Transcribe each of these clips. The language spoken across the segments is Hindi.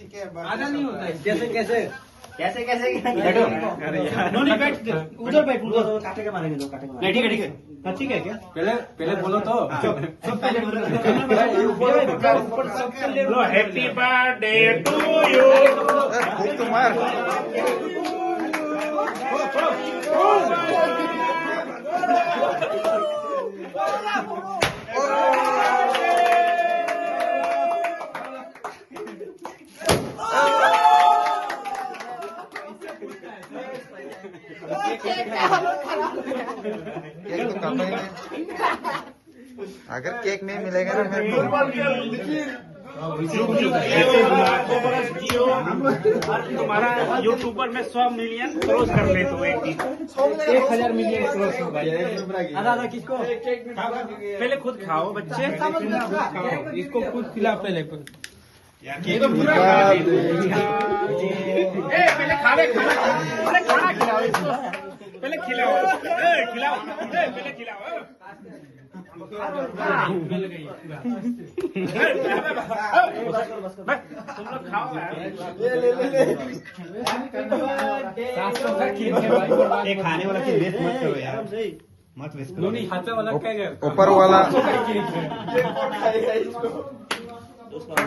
आधा नहीं होता है। कैसे कैसे कैसे कैसे बैठो। नोनी बैठ उधर बैठ उधर काटे के मारेंगे दो काटे के नहीं ठीक है ठीक है क्या पहले पहले बोलो तो सब पहले बोलो हैप्पी बर्थडे टू यू। खूब तो मार केक तो काटा ही नहीं। अगर केक नहीं मिलेगा ना मेरे को तुम्हारा यूट्यूब पर मैं 100 मिलियन क्रॉस कर ले तो एक दिन 1000 मिलियन क्रॉस हो भाई। आधा आधा किसको पहले खुद खाओ बच्चे। इसको खुद खिला पहले पहले खा ले अरे खाना खिलाओ इसको पहले खिलाओ खिलाओ पहले खिलाओ। तुम लोग खाओ एक खाने वाला चीज वेस्ट मत करो यार मत वेस्ट करो। हाथ वाला क्या है ऊपर वाला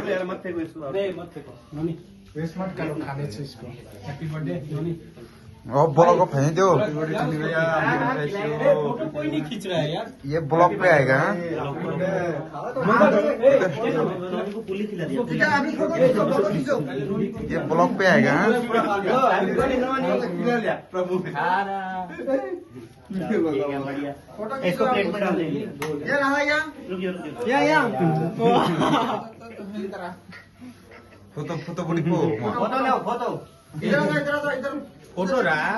यार मत फेंको इसको। नहीं मत फेंको नोनी वेस्ट मत करो खाने से इसको। हैप्पी बर्थडे नोनी। ब्लॉग को फेंक दो। फोटो कोई नहीं खींच रहा है यार। ये ब्लॉग पे आएगा हाँ? पुली खिला दिया ये ब्लॉग पे आएगा हाँ? प्रभु इसको प्लेट में डाल देंगे। फोटो फोटो बड़ी को फोटो ले फोटो फोटो रहा